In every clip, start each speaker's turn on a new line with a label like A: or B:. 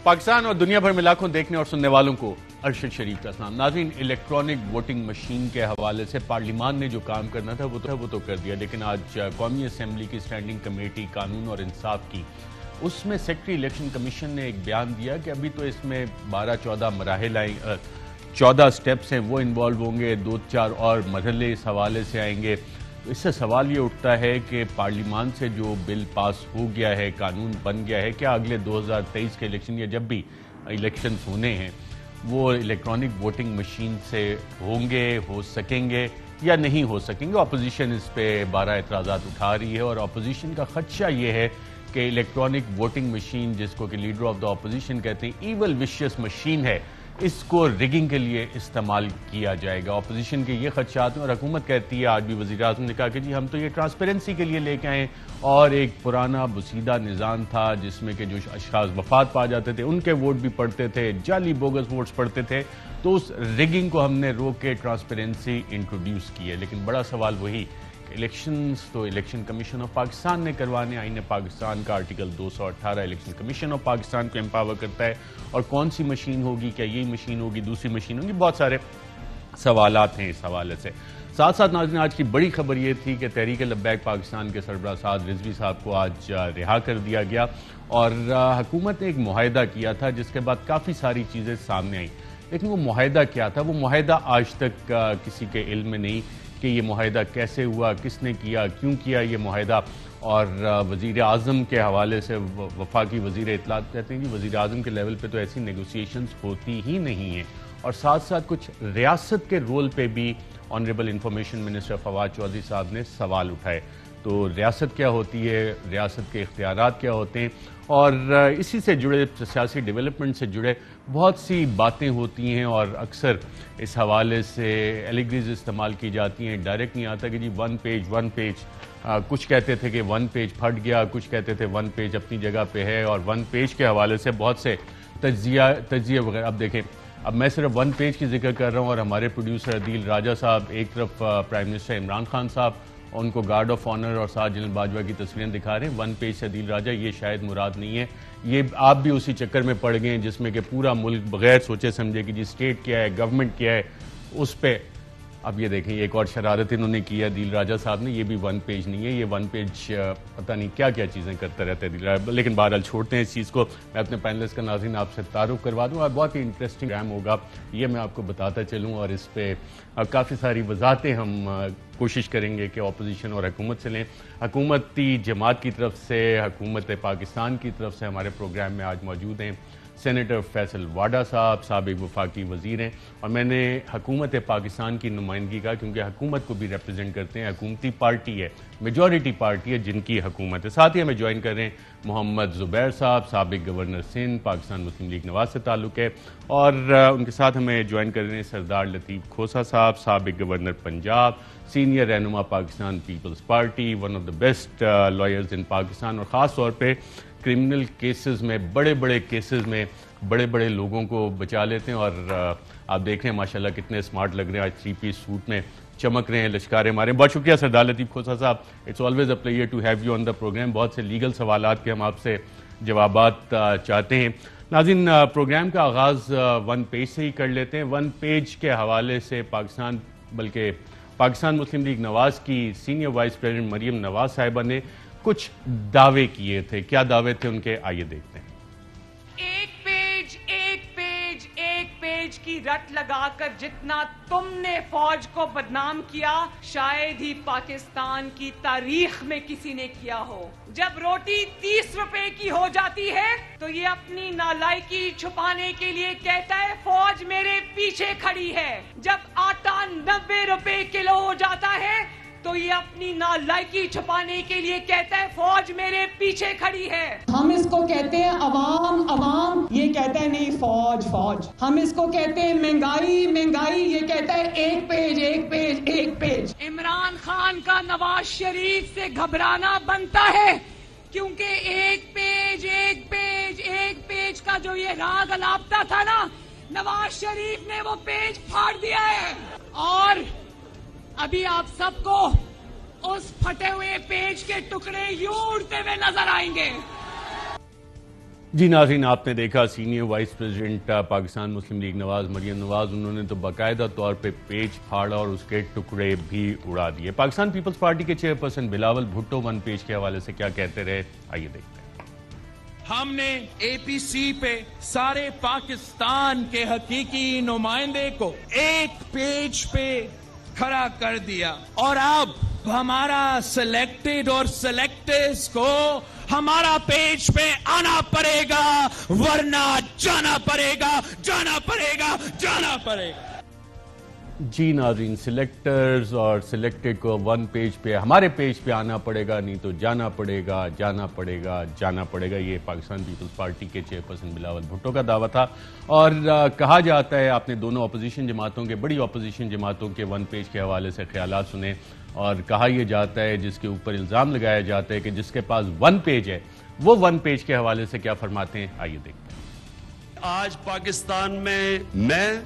A: پاکستان اور دنیا بھر میں لاکھوں دیکھنے اور سننے والوں کو ارشد شریف کا سلام۔ ناظرین، الیکٹرانک ووٹنگ مشین کے حوالے سے پارلیمان نے جو کام کرنا تھا وہ تو کر دیا، لیکن آج قومی اسمبلی کی اسٹینڈنگ کمیٹی قانون اور انصاف کی، اس میں سیکریٹری الیکشن کمیشن نے ایک بیان دیا کہ ابھی تو اس میں 12-14 مراحل آئیں، 14 سٹیپس ہیں وہ انوالو ہوں گے، 2-4 اور مرحلے اس حوالے سے آئیں گے۔ اس سے سوال یہ اٹھتا ہے کہ پارلیمان سے جو بل پاس ہو گیا ہے، قانون بن گیا ہے، کیا اگلے 2023 کے الیکشن یا جب بھی الیکشنز ہونے ہیں وہ الیکٹرانک ووٹنگ مشین سے ہوں گے، ہو سکیں گے یا نہیں ہو سکیں گے؟ اپوزیشن اس پہ 12 اعتراضات اٹھا رہی ہے، اور اپوزیشن کا خدشہ یہ ہے کہ الیکٹرانک ووٹنگ مشین، جس کو کہ لیڈر آف دا اپوزیشن کہتے ہیں، ایول وشیس مشین ہے، اس کو ریگنگ کے لیے استعمال کیا جائے گا۔ اپوزیشن کے یہ خدشات ہیں، اور حکومت کہتی ہے، آج بھی وزیر اعظم نے کہا کہ جی ہم تو یہ ٹرانسپیرنسی کے لیے لے کے آئے، اور ایک پرانا بسیدہ نظام تھا جس میں کہ جو اشخاص وفات پا جاتے تھے ان کے ووٹ بھی پڑتے تھے، جعلی بوگس ووٹس پڑتے تھے، تو اس ریگنگ کو ہم نے روک کے ٹرانسپیرنسی انٹروڈیوس کی ہے۔ لیکن بڑا سوال وہی، الیکشنز تو الیکشن کمیشن آف پاکستان نے کروانے، آئین پاکستان کا article 218 election commission of Pakistan کو امپاور کرتا ہے، اور کون سی مشین ہوگی، کیا یہی مشین ہوگی، دوسری مشین ہوگی، بہت سارے سوالات ہیں اس حوالے سے۔ ساتھ ساتھ ناظرین، آج کی بڑی خبر یہ تھی کہ تحریک لبیک پاکستان کے سربراہ سعد رضوی صاحب کو آج رہا کر دیا گیا، اور حکومت نے ایک معاہدہ کیا تھا جس کے بعد کافی ساری چیزیں سامنے آئیں، لیکن وہ معاہدہ کیا تھا؟ وہ معاہدہ آج تک کسی کے علم میں نہیں کہ یہ معاہدہ کیسے ہوا، کس نے کیا، کیوں کیا یہ معاہدہ۔ اور وزیر اعظم کے حوالے سے وفاقی وزیر اطلاعات کہتے ہیں کہ وزیر اعظم کے لیول پہ تو ایسی نیگوسیشنز ہوتی ہی نہیں ہیں، اور ساتھ ساتھ کچھ ریاست کے رول پہ بھی honourable information minister Fawad Chaudhry صاحب نے سوال اٹھائے۔ تو ریاست کیا ہوتی ہے، ریاست کے اختیارات کیا ہوتے ہیں، اور اسی سے جڑے سیاسی ڈیولپمنٹ سے جڑے بہت سی باتیں ہوتی ہیں، اور اکثر اس حوالے سے ایلیگریز استعمال کی جاتی ہیں۔ ڈائریکٹ نہیں آتا کہ جی ون پیج، کچھ کہتے تھے کہ ون پیج پھٹ گیا، کچھ کہتے تھے ون پیج اپنی جگہ پہ ہے، اور ون پیج کے حوالے سے بہت سے تجزیہ وغیرہ۔ اب دیکھیں، اب میں صرف ون پیج کی ذکر کر رہا ہوں، اور ہمارے پروڈیوسر عدیل راجہ صاحب ایک طرف پرائم منسٹر عمران خان صاحب ان کو گارڈ آف آنر اور ساتھ جنرل باجوہ کی تصویریں دکھا رہے ہیں، ون پیج سے عدیل راجہ یہ شاید مراد نہیں ہے، یہ آپ بھی اسی چکر میں پڑ گئے ہیں جس میں کہ پورا ملک بغیر سوچے سمجھے کہ جی اسٹیٹ کیا ہے، گورنمنٹ کیا ہے، اس پہ اب یہ دیکھیں ایک اور شرارت انہوں نے کی ہے عدیل راجہ صاحب نے، یہ بھی ون پیج نہیں ہے، یہ ون پیج پتہ نہیں کیا کیا چیزیں کرتا رہتا ہے عدیل راجہ۔ لیکن بہرحال چھوڑتے ہیں اس چیز کو، میں اپنے پینلسٹ کا ناظرین آپ سے تعارف کروا دوں، اور بہت ہی انٹرسٹنگ پروگرام ہوگا یہ میں آپ کو بتاتا چلوں، اور اس پہ کافی ساری وضاحتیں ہم کوشش کریں گے کہ اپوزیشن اور حکومت سے لیں۔ حکومتی جماعت کی طرف سے، حکومت پاکستان کی طرف سے ہمارے پروگرام میں آج موجود ہیں سینیٹر فیصل واڈا صاحب، سابق وفاقی وزیر ہیں، اور میں نے حکومت پاکستان کی نمائندگی کا، کیونکہ حکومت کو بھی ریپرزینٹ کرتے ہیں، حکومتی پارٹی ہے، میجورٹی پارٹی ہے جن کی حکومت ہے۔ ساتھ ہی ہمیں جوائن کر رہے ہیں محمد زبیر صاحب، سابق گورنر سندھ، پاکستان مسلم لیگ نواز سے تعلق ہے، اور ان کے ساتھ ہمیں جوائن کر رہے ہیں سردار لطیف کھوسہ صاحب، سابق گورنر پنجاب، سینئر رہنما Pakistan Peoples Party, one of the best lawyers in Pakistan, اور خاص طور پہ کرمنل کیسز میں، بڑے بڑے کیسز میں بڑے بڑے لوگوں کو بچا لیتے ہیں، اور آپ دیکھ رہے ہیں ماشاءاللہ کتنے سمارٹ لگ رہے ہیں، آج 3 پیس سوٹ میں چمک رہے ہیں، لشکارے مارے ہیں۔ بہت شکریہ سردار لطیف کھوسہ صاحب، it's always a pleasure to have you on the programme. بہت سے لیگل سوالات کے ہم آپ سے جوابات چاہتے ہیں۔ ناظرین، پروگرام کا آغاز ون پیج سے ہی کر لیتے ہیں۔ ون پیج کے حوالے سے پاکستان مسلم لیگ نواز کی senior vice president Maryam Nawaz صاحبہ نے کچھ دعوے کیے تھے۔ کیا دعوے تھے ان کے، آئیے دیکھتے ہیں۔
B: ایک پیج کی رٹ لگا کر جتنا تم نے فوج کو بدنام کیا، شاید ہی پاکستان کی تاریخ میں کسی نے کیا ہو۔ جب روٹی 30 روپے کی ہو جاتی ہے تو یہ اپنی نالائکی چھپانے کے لیے کہتا ہے فوج میرے پیچھے کھڑی ہے۔ جب آٹا 90 روپے کلو ہو جاتا ہے تو یہ اپنی نالائکی چھپانے کے لیے کہتا ہے فوج میرے پیچھے کھڑی ہے۔ ہم اس کو کہتے ہیں عوام، یہ کہتا ہے نہیں فوج۔ ہم اس کو کہتے ہیں مہنگائی، یہ کہتا ہے ایک پیج۔ عمران خان کا نواز شریف سے گھبرانا بنتا ہے، کیونکہ ایک پیج کا جو یہ راگ الاپتا تھا نا، نواز شریف نے وہ پیج پھاڑ دیا ہے، اور ابھی آپ سب کو اس پھٹے ہوئے پیج کے ٹکڑے یوں اڑتے ہوئے نظر آئیں گے۔
A: جی ناظرین، آپ نے دیکھا سینئر وائس پریزیڈنٹ پاکستان مسلم لیگ نواز مریم نواز، انہوں نے تو باقاعدہ طور پہ پیج پھاڑا اور اس کے ٹکڑے بھی اڑا دیے۔ پاکستان پیپلز پارٹی کے chairperson Bilawal Bhutto one page کے حوالے سے کیا کہتے رہے، آئیے دیکھتے ہیں۔
C: ہم نے اے پی سی پہ سارے پاکستان کے حقیقی نمائندے کو ایک پیج پہ کھڑا کر دیا، اور اب ہمارا سلیکٹڈ اور سلیکٹرز کو ہمارا پیج پہ آنا پڑے گا، ورنہ جانا پڑے گا، جانا پڑے گا، جانا پڑے گا۔
A: جی ناظرین، سلیکٹرز اور سلیکٹڈ کو ون پیج پہ، ہمارے پیج پہ آنا پڑے گا، نہیں تو جانا پڑے گا، جانا پڑے گا، جانا پڑے گا۔ یہ پاکستان پیپلز پارٹی کے چیئرپرسن بلاول بھٹو کا دعویٰ تھا، اور کہا جاتا ہے، آپ نے دونوں اپوزیشن جماعتوں کے، بڑی اپوزیشن جماعتوں کے ون پیج کے حوالے سے خیالات سنے، اور کہا یہ جاتا ہے، جس کے اوپر الزام لگایا جاتا ہے کہ جس کے پاس ون پیج ہے وہ ون پیج کے حوالے سے کیا فرماتے ہیں، آئیے دیکھتے ہیں۔
D: آج پاکستان میں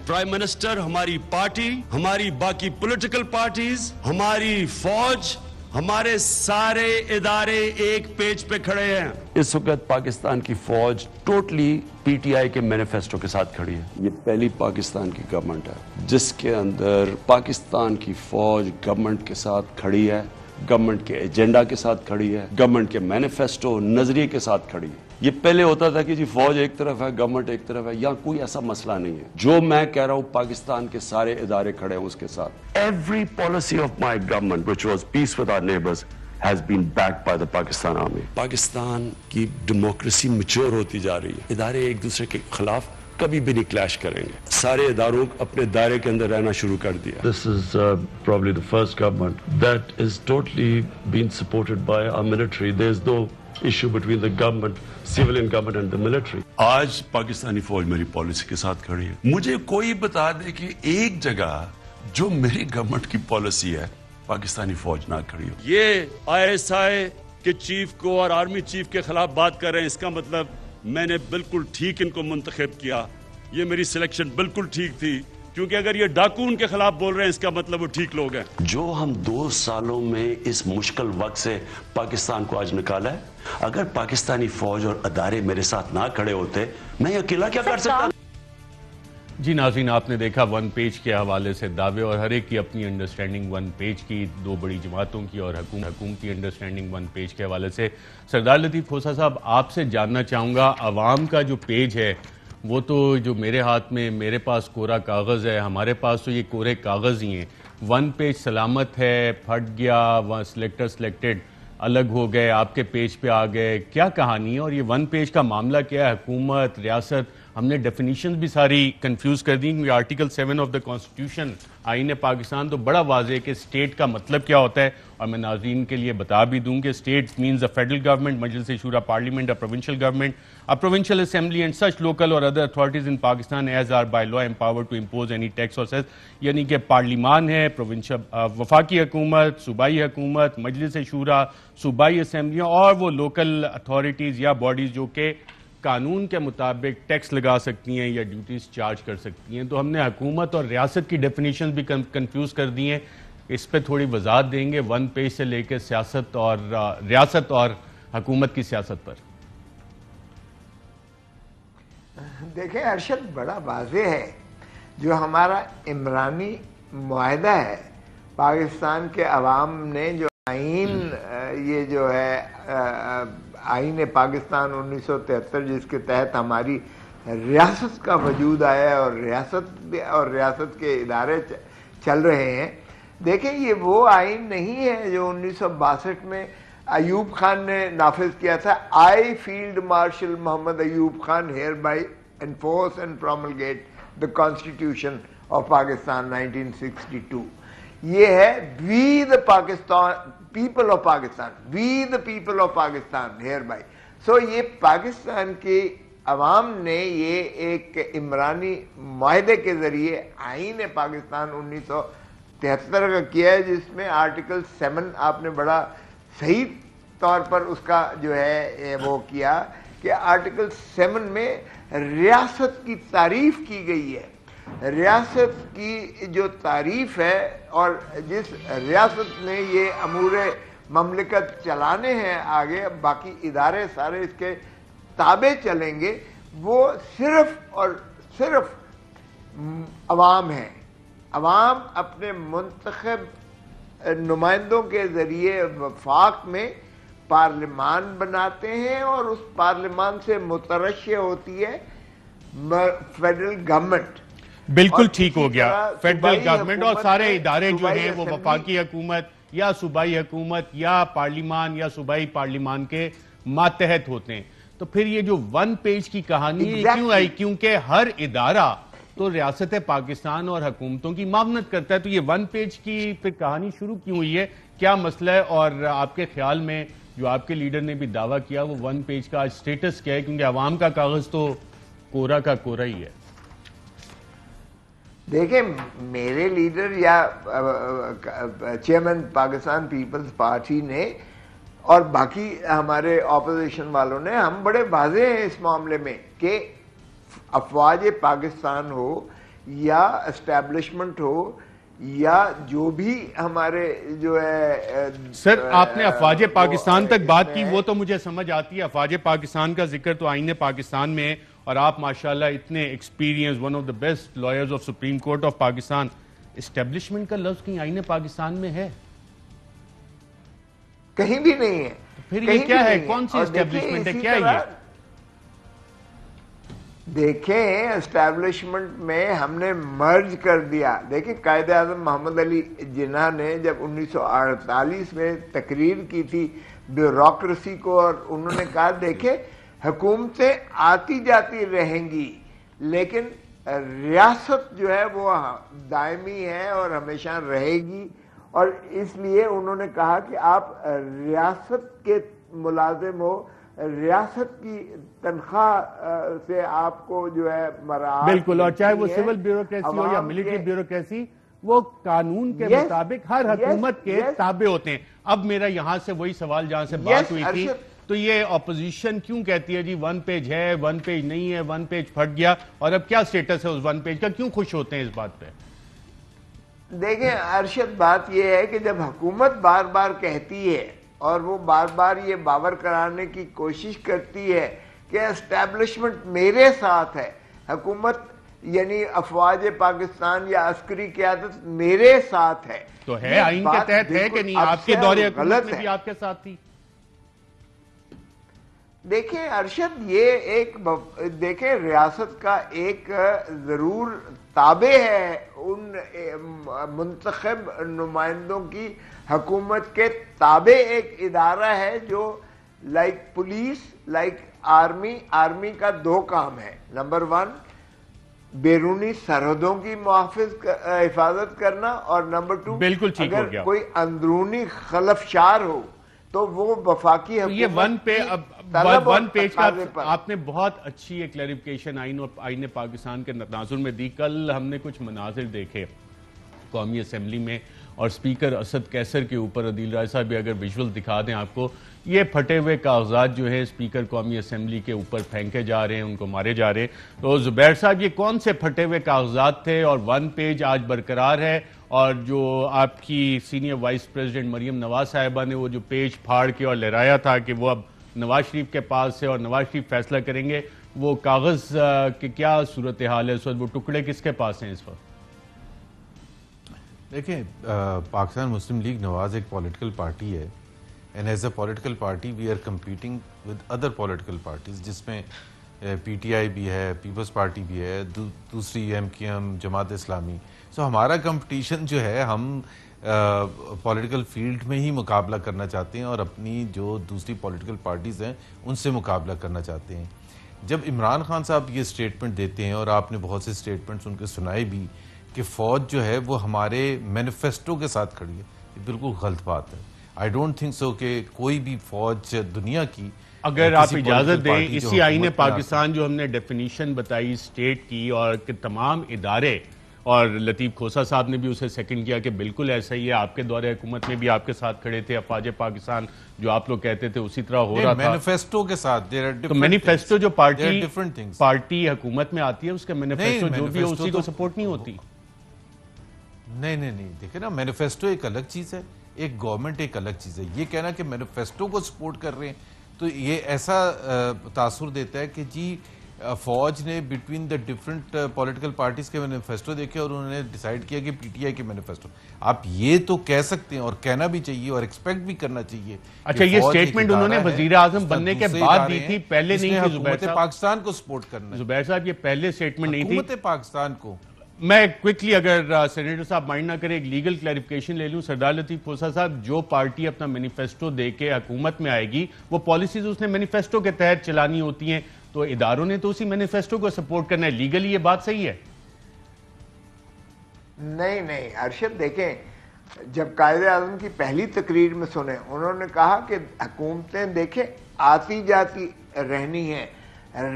D: پرائم منسٹر، ہماری پارٹی، ہماری باقی پولیٹیکل پارٹیز، ہماری فوج، ہمارے سارے ادارے ایک پیج پہ کھڑے ہیں۔ اس وقت پاکستان کی فوج ٹوٹلی پی ٹی آئی کے مینیفیسٹو کے ساتھ کھڑی ہے۔ یہ پہلی پاکستان کی گورنمنٹ ہے جس کے اندر پاکستان کی فوج گورنمنٹ کے ساتھ کھڑی ہے، گورنمنٹ کے ایجنڈا کے ساتھ کھڑی ہے، گورنمنٹ کے مینیفیسٹو نظریے کے ساتھ کھڑی ہے۔ یہ پہلے ہوتا تھا کہ جی فوج ایک طرف ہے، گورنمنٹ ایک طرف ہے، یہاں کوئی ایسا مسئلہ نہیں ہے۔ جو میں کہہ رہا ہوں، پاکستان کے سارے ادارے کھڑے ہیں اس کے ساتھ۔ Every policy of my government, which was peace with our neighbors, has been backed by the Pakistan Army۔ Pakistan کی ڈیموکریسی میچور ہوتی جا رہی ہے، ادارے ایک دوسرے کے خلاف کبھی بھی نہیں کلیش کریں گے، سارے اداروں اپنے دائرے کے اندر رہنا شروع کر دیا۔ This is probably the first government that is totally being supported by our military۔ There is no issue between the government, civilian government and the military۔ آج پاکستانی فوج میری پالیسی کے ساتھ کھڑی ہے۔ مجھے کوئی بتا دے کہ ایک جگہ جو میری گورنمنٹ کی پالیسی ہے پاکستانی فوج نہ کھڑی ہو۔ یہ آئی ایس آئی کے چیف کو اور آرمی چیف کے خلاف بات کر رہے ہیں، اس کا مطلب میں نے بالکل ٹھیک ان کو منتخب کیا، یہ میری سلیکشن بالکل ٹھیک تھی، کیونکہ اگر یہ ڈاکو ان کے خلاف بول رہے ہیں اس کا مطلب وہ ٹھیک لوگ ہیں۔ جو ہم 2 سالوں میں اس مشکل وقت سے پاکستان کو آج نکالا ہے، اگر پاکستانی فوج اور ادارے میرے ساتھ نہ کھڑے ہوتے، میں اکیلا کیا کر سکتا؟
A: جی ناظرین، آپ نے دیکھا ون پیج کے حوالے سے دعوے، اور ہر ایک کی اپنی انڈرسٹینڈنگ ون پیج کی، 2 بڑی جماعتوں کی اور حکومتی انڈرسٹینڈنگ ون پیج کے حوالے سے۔ سردار لطیف کھوسہ صاحب، آپ سے جاننا چاہوں گا، عوام کا جو پیج ہے وہ تو جو میرے ہاتھ میں، میرے پاس کورا کاغذ ہے، ہمارے پاس تو یہ کورے کاغذ ہی ہیں، ون پیج سلامت ہے، پھٹ گیا، وہاں سلیکٹڈ الگ ہو گئے، آپ کے پیج پہ آ گئے، کیا کہانی ہے؟ اور یہ ون پیج کا معاملہ کیا ہے؟ حکومت، ریاست، ہم نے ڈیفینیشنز بھی ساری کنفیوز کر دی، کیونکہ آرٹیکل 7 آف دا کانسٹیٹیوشن، آئین پاکستان تو بڑا واضح ہے کہ اسٹیٹ کا مطلب کیا ہوتا ہے، اور میں ناظرین کے لیے بتا بھی دوں کہ state means a federal government, Majlis Shoora parliament, a provincial government, a provincial assembly and such local or other authorities in Pakistan as are by law empowered to impose any tax or cess, یعنی کہ پارلیمان ہے، وفاقی حکومت، صوبائی حکومت، مجلس شورا، صوبائی اسمبلیاں، اور وہ لوکل اتھارٹیز یا باڈیز جو کہ قانون کے مطابق ٹیکس لگا سکتی ہیں یا ڈیوٹیز چارج کر سکتی ہیں۔ تو ہم نے حکومت اور ریاست کی ڈیفینیشن بھی کنفیوز کر دی ہیں، اس پہ تھوڑی وضاحت دیں گے ون پیج سے لے کے سیاست اور ریاست اور حکومت کی سیاست پر۔
E: دیکھیں ارشد، بڑا واضح ہے، جو ہمارا عمرانی معاہدہ ہے، پاکستان کے عوام نے جو آئین، یہ جو ہے آئین پاکستان 1973، جس کے تحت ہماری ریاست کا وجود آیا ہے اور ریاست کے ادارے چل رہے ہیں۔ دیکھیں، یہ وہ آئین نہیں ہے جو 1962 میں ایوب خان نے نافذ کیا تھا۔ I field marshal Muhammad Ayub Khan hereby enforce and promulgate the constitution of Pakistan 1962۔ یہ ہے we the Pakistan, people of Pakistan, we the people of Pakistan hereby. So یہ پاکستان کے عوام نے یہ ایک عمرانی معاہدے کے ذریعے آئین پاکستان 1973 کا کیا ہے، جس میں آرٹیکل 7 آپ نے بڑا صحیح طور پر اس کا جو ہے وہ کیا کہ آرٹیکل 7 میں ریاست کی تعریف کی گئی ہے۔ ریاست کی جو تعریف ہے، اور جس ریاست نے یہ امور مملکت چلانے ہیں آگے، باقی ادارے سارے اس کے تابع چلیں گے وہ صرف اور صرف عوام ہیں. عوام اپنے منتخب نمائندوں کے ذریعے وفاق میں پارلیمان بناتے ہیں اور اس پارلیمان سے مترشح ہوتی ہے فیڈرل گورنمنٹ.
A: بالکل ٹھیک ہو گیا. فیڈرل گورنمنٹ اور سارے ادارے جو ہیں وہ وفاقی حکومت یا صوبائی حکومت یا پارلیمان یا صوبائی پارلیمان کے ماتحت ہوتے ہیں. تو پھر یہ جو ون پیج کی کہانی ہے کیوں آئی؟ کیونکہ ہر ادارہ تو ریاست پاکستان اور حکومتوں کی معاونت کرتا ہے. تو یہ ون پیج کی پھر کہانی شروع کیوں ہوئی ہے؟ کیا مسئلہ ہے؟ اور آپ کے خیال میں جو آپ کے لیڈر نے بھی دعویٰ کیا وہ ون پیج کا آج سٹیٹس کیا ہے؟ کیونکہ عوام کا کاغذ تو کورا کا کورا ہی ہے.
E: دیکھیں میرے لیڈر یا چیئرمین پاکستان پیپلز پارٹی نے اور باقی ہمارے اپوزیشن والوں نے، ہم بڑے واضح ہیں اس معاملے میں کہ افواج پاکستان ہو یا اسٹیبلشمنٹ ہو یا جو بھی ہمارے جو ہے.
A: سر آپ نے افواج پاکستان تک بات کی، وہ تو مجھے سمجھ آتی ہے. افواج پاکستان کا ذکر تو آئین پاکستان میں ہے اور آپ ماشاءاللہ اتنے experience, one of the best lawyers of supreme court of Pakistan. Establishment کا لفظ کہیں آئین پاکستان میں ہے؟
E: کہیں بھی نہیں ہے.
A: پھر یہ کیا ہے؟ کون سی اسٹیبلشمنٹ ہے؟ کیا ہے یہ؟
E: دیکھیں اسٹیبلشمنٹ میں ہم نے مرج کر دیا. دیکھیں قائد اعظم محمد علی جناح نے جب 1948 میں تقریر کی تھی بیوروکریسی کو، اور انہوں نے کہا دیکھیں حکومتیں آتی جاتی رہیں گی لیکن ریاست جو ہے وہ دائمی ہے اور ہمیشہ رہے گی. اور اس لیے انہوں نے کہا کہ آپ ریاست کے ملازم ہو، ریاست کی تنخواہ سے آپ کو جو ہے مراعات.
A: بالکل. اور چاہے وہ سول بیوروکریسی ہو یا ملٹری بیوروکریسی، وہ قانون کے مطابق ہر حکومت کے تابع ہوتے ہیں. اب میرا یہاں سے وہی سوال جہاں سے بات ہوئی تھی، تو یہ اپوزیشن کیوں کہتی ہے جی ون پیج ہے، ون پیج نہیں ہے، ون پیج پھٹ گیا، اور اب کیا سٹیٹس ہے اس ون پیج کا؟ کیوں خوش ہوتے ہیں اس بات پہ؟
E: دیکھیں ارشد، بات یہ ہے کہ جب حکومت بار بار کہتی ہے اور وہ بار بار یہ باور کرانے کی کوشش کرتی ہے کہ اسٹیبلشمنٹ میرے ساتھ ہے، حکومت یعنی افواج پاکستان یا عسکری قیادت میرے ساتھ ہے،
A: تو ہے آئین کے تحت ہے کہ نہیں؟ آپ کے دور حکومت میں بھی آپ کے ساتھ تھی.
E: دیکھیں ارشد، یہ ایک دیکھیں ریاست کا ایک ضرور تابع ہے ان منتخب نمائندوں کی. حکومت کے تابع ایک ادارہ ہے جو لائک پولیس، لائک آرمی کا دو کام ہے. نمبر 1 بیرونی سرحدوں کی حفاظت کرنا، اور نمبر 2 اگر کوئی اندرونی خلفشار ہو تو وہ وفاقی حکومت.
A: یہ ون پیج کا آپ نے بہت اچھی ایک کلیریفیکیشن آئین پاکستان کے تناظر میں دی. کل ہم نے کچھ مناظر دیکھے قومی اسمبلی میں، اور سپیکر اسد کیسر کے اوپر عدیل رائے صاحب بھی اگر ویژول دکھا دیں آپ کو، یہ پھٹے ہوئے کاغذات جو ہے سپیکر قومی اسمبلی کے اوپر پھینکے جا رہے ہیں، ان کو مارے جا رہے ہیں. تو زبیر صاحب یہ کون سے پھٹے ہوئے کاغذات تھے؟ اور ون پیج آج برقرار ہے، اور جو آپ کی senior vice president Maryam Nawaz صاحبہ نے وہ جو پیج پھاڑ کے اور لہرایا تھا کہ وہ اب نواز شریف کے پاس ہے اور نواز شریف فیصلہ کریں گے، وہ کاغذ کی کیا صورتحال ہے اس وقت؟ وہ ٹکڑے کس کے پاس ہیں اس وقت؟
F: دیکھیں پاکستان مسلم لیگ نواز ایک پولیٹیکل پارٹی ہے، and as a political party we are competing with other political parties, جس میں پی ٹی آئی بھی ہے، پیپلز پارٹی بھی ہے، دوسری M Q M, Jamaat Islami. سو ہمارا کمپٹیشن جو ہے ہم پولیٹیکل فیلڈ میں ہی مقابلہ کرنا چاہتے ہیں اور اپنی جو دوسری پولیٹیکل پارٹیز ہیں ان سے مقابلہ کرنا چاہتے ہیں. جب عمران خان صاحب یہ سٹیٹمنٹ دیتے ہیں، اور آپ نے بہت سے سٹیٹمنٹس ان کے سنائے بھی، کہ فوج جو ہے وہ ہمارے مینیفیسٹو کے ساتھ کھڑی ہے، یہ بالکل غلط بات ہے. آئی ڈونٹ تھنک سو کہ کوئی بھی فوج دنیا کی،
A: اگر آپ اجازت دیں، اسی آئین پاکستان جو ہم نے ڈیفینیشن بتائی اسٹیٹ کی، اور کہ تمام ادارے، اور لطیف کھوسا صاحب نے بھی اسے سیکنڈ کیا کہ بالکل ایسا ہی ہے، آپ کے دور حکومت میں بھی آپ کے ساتھ کھڑے تھے، افواج پاکستان جو آپ لوگ کہتے تھے اسی طرح ہو رہا تھا.
F: مینیفیسٹو کے ساتھ تو
A: مینیفیسٹو جو پارٹی حکومت میں آتی ہے اس کا مینیفیسٹو جو بھی ہے اسی کو سپورٹ نہیں ہوتی.
F: نہیں، دیکھیں نا، مینیفیسٹو ایک الگ چیز ہے، ایک گورنمنٹ ایک الگ چیز ہے. یہ کہنا کہ مینیفیسٹو کو سپورٹ کر رہے ہیں تو یہ ایسا تاثر دیتا ہے کہ جی فوج نے between the different political parties کے مینیفیسٹو دیکھے اور انہوں نے ڈیسائیڈ کیا کہ پی ٹی آئی کے مینیفیسٹو. آپ یہ تو کہہ سکتے ہیں اور کہنا بھی چاہیے اور ایکسپیکٹ بھی کرنا چاہیے.
A: اچھا یہ سٹیٹمنٹ انہوں نے وزیر اعظم بننے کے بعد دی تھی, پہلے نہیں تھی.
F: حکومت پاکستان کو سپورٹ کرنا.
A: زبیر صاحب یہ پہلے سٹیٹمنٹ نہیں تھی
F: حکومت پاکستان کو.
A: میں کوئکلی اگر سینیٹر صاحب مائنڈ نہ کرے ایک لیگل کلیریفیکیشن لے لوں. سردار لطیف کھوسہ صاحب, جو پارٹی اپنا مینیفیسٹو دے کے حکومت میں آئے گی وہ پالیسیز اس نے مینیفیسٹو کے تحت چلانی ہوتی ہیں, تو اداروں نے تو اسی مینیفیسٹو کو سپورٹ کرنا ہے. لیگلی یہ بات صحیح ہے؟
E: نہیں ارشد, دیکھیں جب قائد اعظم کی پہلی تقریر میں سنیں, انہوں نے کہا کہ حکومتیں دیکھیں آتی جاتی رہنی ہیں,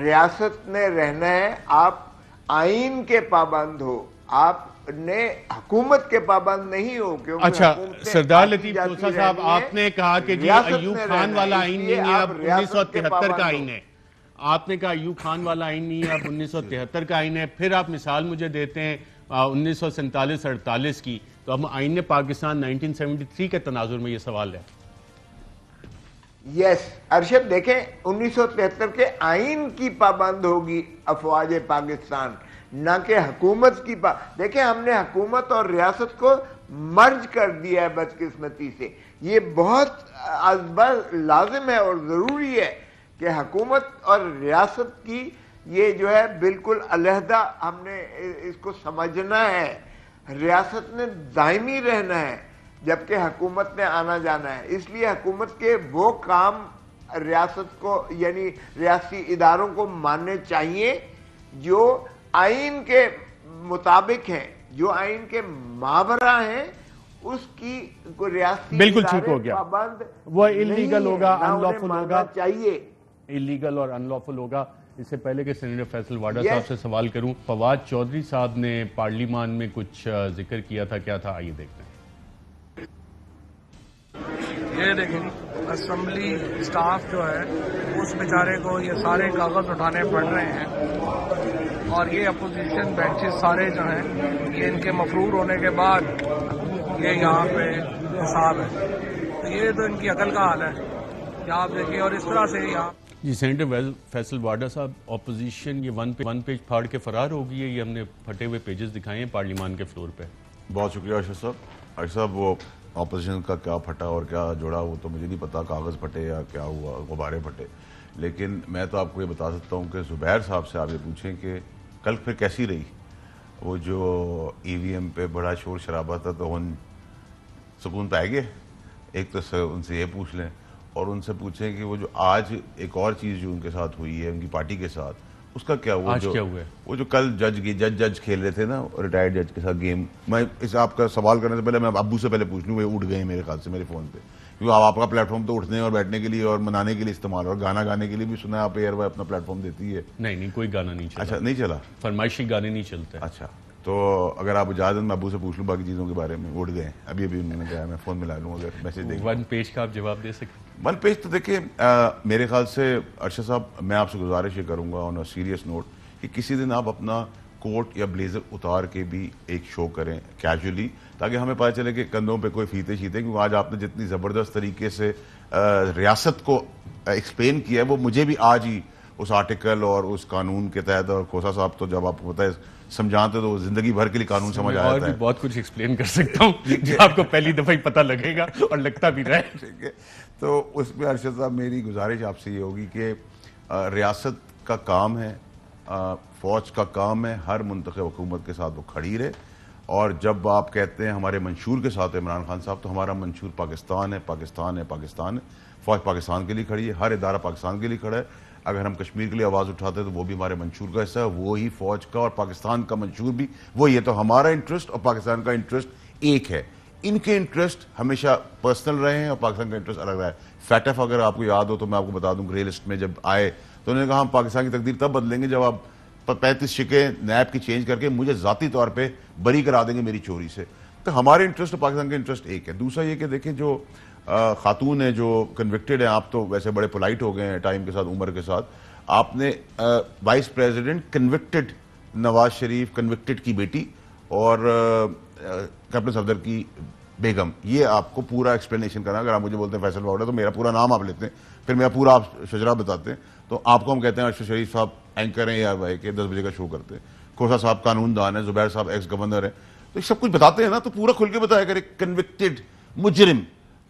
E: ریاست نے رہنا ہے, آپ آئین کے پابند ہو, آپ نے حکومت کے پابند نہیں ہو.
A: اچھا سردار لطیف کھوسہ صاحب, آپ نے کہا کہ جی ایوب خان والا آئین نہیں ہے, اب 1973 کا آئین ہے. آپ نے کہا ایوب خان والا آئین نہیں ہے, اب 1973 کا آئین ہے. پھر آپ مثال مجھے دیتے ہیں 1947-48 کی, تو اب آئین پاکستان 1973 کے تناظر میں یہ سوال ہے.
E: یس ارشد, دیکھیں 1973 کے آئین کی پابند ہوگی افواج پاکستان, نہ کہ حکومت کی. دیکھیں ہم نے حکومت اور ریاست کو مرج کر دیا ہے بدقسمتی سے. یہ بہت لازم ہے اور ضروری ہے کہ حکومت اور ریاست کی یہ جو ہے بالکل علیحدہ ہم نے اس کو سمجھنا ہے. ریاست نے دائمی رہنا ہے جبکہ حکومت نے آنا جانا ہے. اس لیے حکومت کے وہ کام ریاست کو یعنی ریاستی اداروں کو ماننے چاہیے جو آئین کے مطابق ہیں, جو آئین کے مابرہ ہیں, اس کی ریاستی
A: بالکل ٹھیک ہو گیا.
E: پابند
A: وہ انلیگل ہوگا, ان لافل ہوگا,
E: چاہیے
A: انلیگل اور ان لافل ہوگا. اس سے پہلے کہ سینیٹر فیصل واڈا صاحب سے سوال کروں, فواد چودھری صاحب نے پارلیمان میں کچھ ذکر کیا تھا, کیا تھا آئیے دیکھتے ہیں.
G: یہ دیکھیں اسمبلی سٹاف جو ہے اس بیچارے کو یہ سارے کاغذ اٹھانے پڑ رہے ہیں, اور یہ اپوزیشن بینچز سارے جو ہیں یہ ان کے مفرور ہونے کے بعد یہ یہاں پہ حساب ہے. تو یہ تو ان کی عقل کا حال ہے کہ آپ دیکھیں. اور اس طرح سے یہاں
A: جی سینیٹر فیصل واڈا صاحب, اپوزیشن یہ ون پیج پھاڑ کے فرار ہو گئی ہے. یہ ہم نے پھٹے ہوئے پیجز دکھائے ہیں پارلیمان کے فلور پہ.
H: بہت شکریہ ارشد صاحب. ارشد صاحب وہ اپوزیشن کا کیا پھٹا اور کیا جوڑا وہ تو مجھے نہیں پتا, کاغذ پھٹے یا کیا ہوا, غبارے پھٹے. لیکن میں تو آپ کو یہ بتا سکتا ہوں کہ زبیر صاحب سے آپ یہ پوچھیں کہ کل پھر کیسی رہی وہ جو ای وی ایم پہ بڑا شور شرابہ تھا, تو ان سکون پہ گئے. ایک تو ان سے یہ پوچھ لیں اور ان سے پوچھیں کہ وہ جو آج ایک اور چیز جو ان کے ساتھ ہوئی ہے ان کی پارٹی کے ساتھ, اس کا کیا ہوا. وہ جو کل جج کھیل رہے تھے نا ریٹائرڈ جج کے ساتھ گیم. میں اس آپ کا سوال کرنے سے پہلے میں ابو سے پہلے پوچھ لوں, وہ اٹھ گئے میرے خیال سے میرے فون پہ, کیونکہ آپ کا پلیٹ فارم تو اٹھنے اور بیٹھنے کے لیے اور منانے کے لیے استعمال, اور گانا گانے کے لیے بھی سنا ہے آپ ایئر وائی اپنا پلیٹ فارم دیتی ہے.
A: نہیں کوئی گانا نہیں چلا.
H: اچھا نہیں چلا,
A: فرمائشی گانے نہیں چلتے.
H: اچھا تو اگر آپ اجازت میں ابو سے پوچھ لوں باقی چیزوں کے بارے میں. اٹھ گئے ابھی انہوں نے کہا, میں فون ملا لوں اگر میسج دیکھ.
A: ون پیج کا آپ جواب دے سکیں.
H: ون پیج تو دیکھیں میرے خیال سے ارشد صاحب میں آپ سے گزارش یہ کروں گا آن اے سیریس نوٹ کہ کسی دن آپ اپنا کوٹ یا بلیزر اتار کے بھی ایک شو کریں کیجولی, تاکہ ہمیں پتہ چلے کہ کندھوں پہ کوئی فیتے شیتے. کیونکہ آج آپ نے جتنی زبردست طریقے سے ریاست کو ایکسپلین کیا ہے وہ مجھے بھی آج ہی اس آرٹیکل اور اس قانون کے تحت, اور کھوسہ صاحب تو جب آپ کو پتہ ہے سمجھاتے تو زندگی بھر کے لیے قانون سمجھ آیا
A: اور بھی بہت کچھ ایکسپلین کر سکتا ہوں جو آپ کو پہلی دفعہ ہی پتہ لگے گا اور لگتا بھی رہے.
H: ٹھیک ہے, تو اس میں ارشد صاحب میری گزارش آپ سے یہ ہوگی کہ ریاست کا کام ہے, فوج کا کام ہے ہر منتخب حکومت کے ساتھ وہ کھڑی رہے. اور جب آپ کہتے ہیں ہمارے منشور کے ساتھ عمران خان صاحب, تو ہمارا منشور پاکستان ہے, پاکستان ہے, پاکستان ہے. فوج پاکستان کے لیے کھڑی ہے, ہر ادارہ پاکستان کے لیے کھڑا ہے. اگر ہم کشمیر کے لیے آواز اٹھاتے ہیں تو وہ بھی ہمارے منشور کا حصہ ہے, وہی فوج کا اور پاکستان کا منشور بھی وہی ہے. تو ہمارا انٹرسٹ اور پاکستان کا انٹرسٹ ایک ہے. ان کے انٹرسٹ ہمیشہ پرسنل رہے ہیں اور پاکستان کا انٹرسٹ الگ رہا ہے. فیٹف اگر آپ کو یاد ہو تو میں آپ کو بتا دوں, گرے لسٹ میں جب آئے تو انہوں نے کہا ہم پاکستان کی تقدیر تب بدلیں گے جب آپ 35 شکیں نیب کی چینج کر کے مجھے ذاتی طور پہ بری کرا دیں گے میری چوری سے. تو ہمارے انٹرسٹ اور پاکستان کا انٹرسٹ ایک ہے. دوسرا یہ کہ دیکھیں جو خاتون ہیں جو کنوکٹڈ ہیں, آپ تو ویسے بڑے پولائٹ ہو گئے ہیں ٹائم کے ساتھ, عمر کے ساتھ, آپ نے vice president convicted Nawaz Sharif convicted کی بیٹی اور کیپٹن صفدر کی بیگم. یہ آپ کو پورا ایکسپلینیشن کرنا. اگر آپ مجھے بولتے ہیں فیصل باوڑا تو میرا پورا نام آپ لیتے ہیں, پھر میرا پورا آپ شجرا بتاتے ہیں, تو آپ کو ہم کہتے ہیں ارشد شریف صاحب اینکر ہیں AR کے 10 بجے کا شو کرتے ہیں, کھوسا صاحب قانون دان ہیں, زبیر صاحب ایکس گورنر ہیں, تو سب کچھ بتاتے ہیں نا, تو پورا کھل کے بتایا کرے. کنوکٹڈ مجرم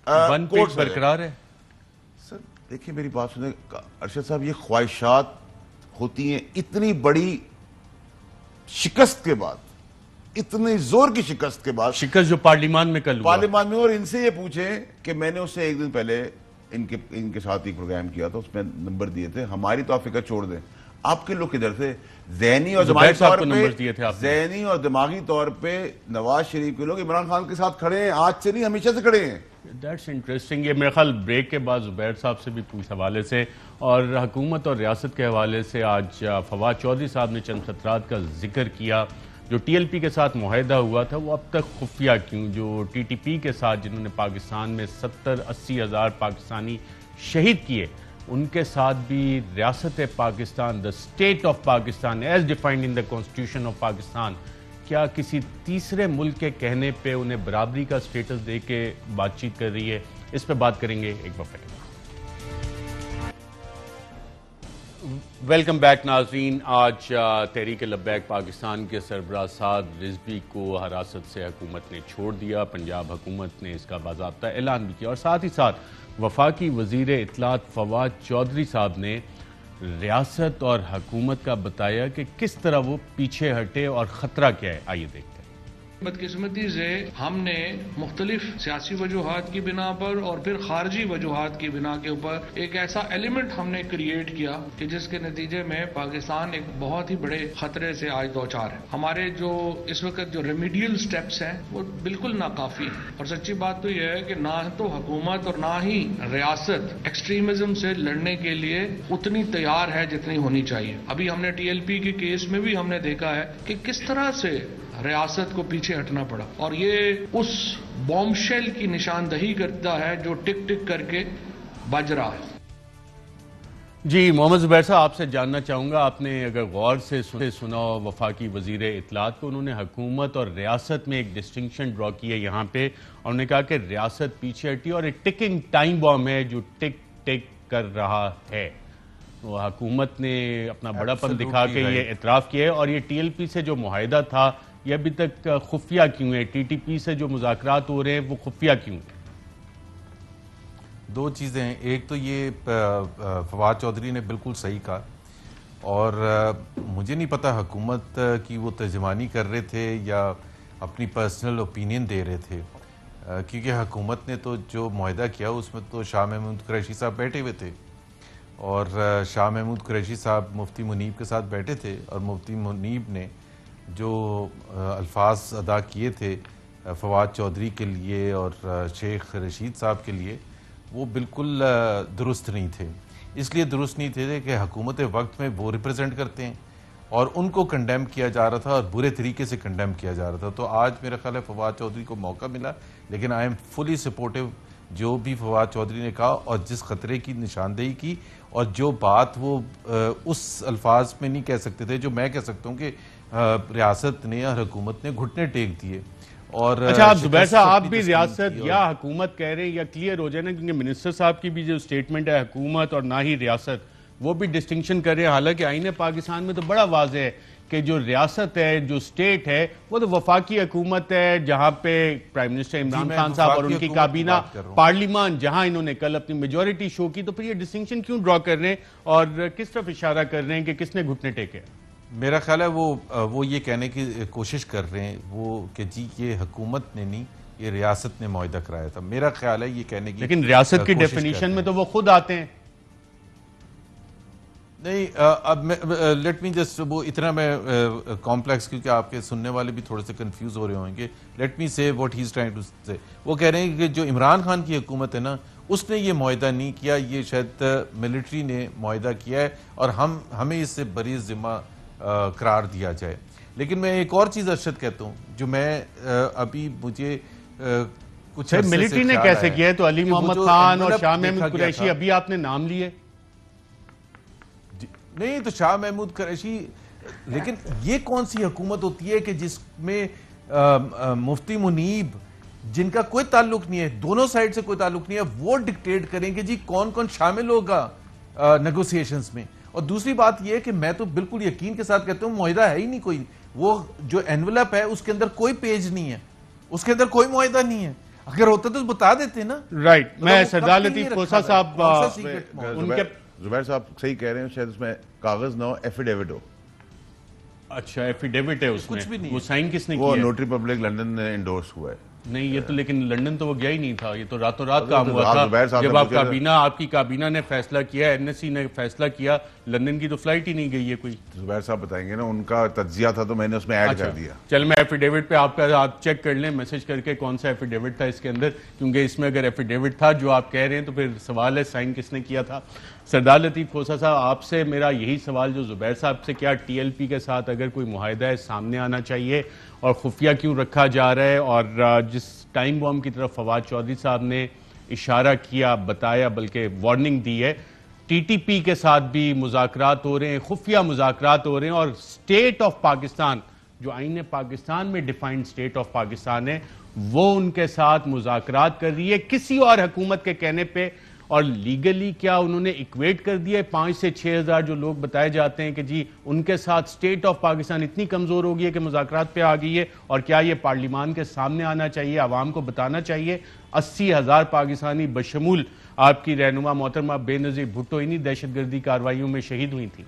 A: کورٹ برقرار ہے.
H: سر دیکھیں میری بات سنیں ارشد صاحب, یہ خواہشات ہوتی ہیں اتنی بڑی شکست کے بعد, اتنی زور کی شکست کے بعد,
A: شکست جو پارلیمان میں کل ہوا,
H: پارلیمان میں. اور ان سے یہ پوچھیں کہ میں نے اس سے ایک دن پہلے ان کے ساتھ ایک پروگرام کیا تھا, اس میں نمبر دیے تھے. ہماری تو آپ فکر چھوڑ دیں, آپ کے لوگ کدھر تھے؟ ذہنی اور دماغی طور پہ نواز شریف کے لوگ عمران خان کے ساتھ کھڑے ہیں, آج سے نہیں ہمیشہ سے کھڑے ہیں.
A: That's interesting. یہ میرے خیال بریک کے بعد زبیر صاحب سے بھی پوچھ حوالے سے اور حکومت اور ریاست کے حوالے سے آج فواد چودھری صاحب نے چند خطرات کا ذکر کیا. جو TLP کے ساتھ معاہدہ ہوا تھا وہ اب تک خفیہ کیوں؟ جو TTP کے ساتھ جنہوں نے پاکستان میں 70-80 ہزار پاکستانی شہید کیے, ان کے ساتھ بھی ریاست Pakistan, the state of Pakistan as defined in the constitution of Pakistan, کیا کسی تیسرے ملک کے کہنے پہ انہیں برابری کا سٹیٹس دے کے بات چیت کر رہی ہے؟ اس پہ بات کریں گے ایک وقت. ویلکم بیک ناظرین. آج تحریک لبیک پاکستان کے سربراہ سعد رضوی کو حراست سے حکومت نے چھوڑ دیا. پنجاب حکومت نے اس کا باضابطہ اعلان بھی کیا, اور ساتھ ہی ساتھ وفاقی وزیر اطلاعات فواد چودھری صاحب نے ریاست اور حکومت کا بتایا کہ کس طرح وہ پیچھے ہٹے اور خطرہ کیا ہے. آئیے دیکھتے ہیں.
G: بدقسمتی سے ہم نے مختلف سیاسی وجوہات کی بنا پر اور پھر خارجی وجوہات کی بنا کے اوپر ایک ایسا ایلیمنٹ ہم نے کریٹ کیا کہ جس کے نتیجے میں پاکستان ایک بہت ہی بڑے خطرے سے آج دوچار ہے. ہمارے جو اس وقت جو ریمیڈیل سٹیپس ہیں وہ بالکل ناکافی ہیں, اور سچی بات تو یہ ہے کہ نہ تو حکومت اور نہ ہی ریاست ایکسٹریمزم سے لڑنے کے لیے اتنی تیار ہے جتنی ہونی چاہیے. ابھی ہم نے TLP کے کیس میں بھی ہم نے دیکھا ہے کہ کس طرح سے ریاست کو پیچھے ہٹنا پڑا, اور یہ اس بوم شیل کی نشاندہی کرتا ہے جو ٹک ٹک کر کے بج رہا ہے.
A: جی محمد زبیر صاحب, آپ سے جاننا چاہوں گا, آپ نے اگر غور سے سنا وفاقی وزیر اطلاعات کو, انہوں نے حکومت اور ریاست میں ایک ڈسٹنکشن ڈرا کی ہے یہاں پہ, اور انہوں نے کہا کہ ریاست پیچھے ہٹی اور ایک ٹکنگ ٹائم بام ہے جو ٹک ٹک کر رہا ہے. وہ حکومت نے اپنا بڑا پن دکھا کے یہ اعتراف کیا ہے, اور یہ TLP سے جو معاہدہ تھا یہ ابھی تک خفیہ کیوں ہے؟ TTP سے جو مذاکرات ہو رہے ہیں وہ خفیہ کیوں ہیں؟
F: دو چیزیں ہیں. ایک تو یہ فواد چودھری نے بالکل صحیح کہا, اور مجھے نہیں پتا حکومت کی وہ ترجمانی کر رہے تھے یا اپنی پرسنل اوپینین دے رہے تھے, کیونکہ حکومت نے تو جو معاہدہ کیا اس میں تو شاہ محمود قریشی صاحب بیٹھے ہوئے تھے, اور شاہ محمود قریشی صاحب مفتی منیب کے ساتھ بیٹھے تھے, اور مفتی منیب نے جو الفاظ ادا کیے تھے فواد چودھری کے لیے اور شیخ رشید صاحب کے لیے وہ بالکل درست نہیں تھے. اس لیے درست نہیں تھے کہ حکومت وقت میں وہ ریپرزینٹ کرتے ہیں اور ان کو کنڈیم کیا جا رہا تھا اور برے طریقے سے کنڈیم کیا جا رہا تھا. تو آج میرا خیال ہے فواد چودھری کو موقع ملا, لیکن آئی ایم فلی سپورٹیو جو بھی فواد چودھری نے کہا اور جس خطرے کی نشاندہی کی, اور جو بات وہ اس الفاظ میں نہیں کہہ سکتے تھے جو میں کہہ سکتا ہوں کہ ریاست نے اور حکومت نے گھٹنے ٹیک دیے. اور
A: اچھا آپ زبیر صاحب, آپ بھی ریاست یا حکومت کہہ رہے ہیں یا کلیئر ہو جائے نا, کیونکہ منسٹر صاحب کی بھی جو سٹیٹمنٹ ہے حکومت اور نہ ہی ریاست, وہ بھی ڈسٹنکشن کر رہے ہیں. حالانکہ آئین پاکستان میں تو بڑا واضح ہے کہ جو ریاست ہے, جو سٹیٹ ہے, وہ تو وفاقی حکومت ہے, جہاں پہ پرائم منسٹر عمران خان صاحب اور ان کی کابینہ, پارلیمان جہاں انہوں نے کل اپنی میجورٹی شو کی. تو پھر یہ ڈسٹنکشن کیوں ڈرا کر رہے ہیں اور کس طرف اشارہ کر رہے ہیں کہ کس نے گھٹنے ٹیکے؟
F: میرا خیال ہے وہ یہ کہنے کی کوشش کر رہے ہیں وہ کہ جی یہ حکومت نے نہیں, یہ ریاست نے معاہدہ کرایا تھا. میرا خیال ہے یہ کہنے کی,
A: لیکن ریاست کی ڈیفینیشن میں تو وہ خود آتے ہیں.
F: نہیں, اب لیٹ می جسٹ, وہ اتنا میں کمپلیکس, کیونکہ آپ کے سننے والے بھی تھوڑے سے کنفیوز ہو رہے ہوں گے. Let me say what he is trying to say. وہ کہہ رہے ہیں کہ جو عمران خان کی حکومت ہے نا, اس نے یہ معاہدہ نہیں کیا, یہ شاید ملٹری نے معاہدہ کیا ہے اور ہمیں اس سے بری ذمہ قرار دیا جائے. لیکن میں ایک اور چیز ارشد کہتا ہوں جو میں ابھی مجھے کچھ
A: ملٹری نے کیسے کیا ہے, تو علی محمد خان اور شاہ محمود قریشی ابھی آپ نے نام لیے.
F: نہیں تو شاہ محمود قریشی, لیکن یہ کون سی حکومت ہوتی ہے کہ جس میں مفتی منیب جن کا کوئی تعلق نہیں ہے, دونوں سائڈ سے کوئی تعلق نہیں ہے, وہ ڈکٹیٹ کریں کہ جی کون کون شامل ہوگا نیگوسیشنز میں. اور دوسری بات یہ ہے کہ میں تو بالکل یقین کے ساتھ کہتا ہوں معاہدہ ہے ہی نہیں کوئی. وہ جو انویلپ ہے اس کے اندر کوئی پیج نہیں ہے, اس کے اندر کوئی معاہدہ نہیں ہے. اگر ہوتا تو بتا دیتے نا.
A: رائٹ, میں سردار لطیف کھوسہ صاحب
H: زبیر صاحب صحیح کہہ رہے ہیں, شاید اس میں کاغذ نہ ہو, ایفیڈیوٹ ہو.
A: اچھا ایفیڈیوٹ ہے اس میں, وہ سائن کس نے کیا؟
H: وہ نوٹری پبلک لندن نے انڈورس ہوا ہے.
A: نہیں یہ تو لیکن لنڈن تو وہ گیا ہی نہیں تھا, یہ تو راتوں رات کام ہوا تھا جب آپ کی کابینہ نے فیصلہ کیا, این ایس سی نے فیصلہ کیا, لندن کی تو فلائٹ ہی نہیں گئی ہے کوئی.
H: زبیر صاحب بتائیں گے نا, ان کا تجزیہ تھا تو میں نے اس میں ایڈ کر دیا.
A: چل میں ایفیڈیوٹ پہ آپ کا آپ چیک کر لیں میسج کر کے کون سا ایفیڈیوٹ تھا اس کے اندر, کیونکہ اس میں اگر ایفیڈیوٹ تھا جو آپ کہہ رہے ہیں تو پھر سوال ہے سائن کس نے کیا تھا. سردار لطیف کھوسہ صاحب آپ سے میرا یہی سوال جو زبیر صاحب سے, کیا ٹی ایل پی کے ساتھ اگر کوئی معاہدہ ہے سامنے آنا چاہیے اور خفیہ کیوں رکھا جا رہا ہے؟ اور جس ٹائم بام کی طرف فواد چودھری صاحب نے اشارہ کیا, بتایا, بلکہ وارننگ دی ہے, ٹی ٹی پی کے ساتھ بھی مذاکرات ہو رہے ہیں, خفیہ مذاکرات ہو رہے ہیں, اور اسٹیٹ آف پاکستان جو آئین پاکستان میں ڈیفائنڈ اسٹیٹ آف پاکستان ہے وہ ان کے ساتھ مذاکرات کر رہی ہے کسی اور حکومت کے کہنے پہ. اور لیگلی کیا انہوں نے ایکویٹ کر دیا ہے 5 سے 6 ہزار جو لوگ بتائے جاتے ہیں کہ جی ان کے ساتھ اسٹیٹ آف پاکستان اتنی کمزور ہو گئی ہے کہ مذاکرات پہ آ گئی ہے؟ اور کیا یہ پارلیمان کے سامنے آنا چاہیے, عوام کو بتانا چاہیے؟ 80,000 پاکستانی بشمول آپ کی رہنما محترمہ بے نظیر بھٹو انہی دہشت گردی کارروائیوں میں شہید ہوئی تھی.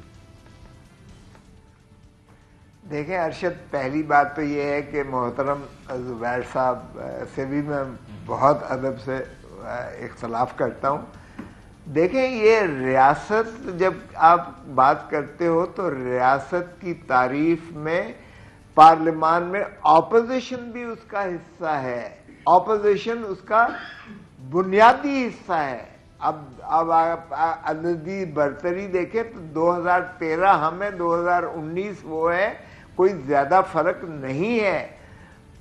E: دیکھیں ارشد, پہلی بات تو یہ ہے کہ محترم زبیر صاحب سے بھی میں بہت ادب سے اختلاف کرتا ہوں. دیکھیں یہ ریاست, جب آپ بات کرتے ہو تو ریاست کی تعریف میں پارلیمان میں اپوزیشن بھی اس کا حصہ ہے, اپوزیشن اس کا بنیادی حصہ ہے. اب آپ عددی برتری دیکھیں تو 2013 ہمیں 2019 وہ ہے, کوئی زیادہ فرق نہیں ہے.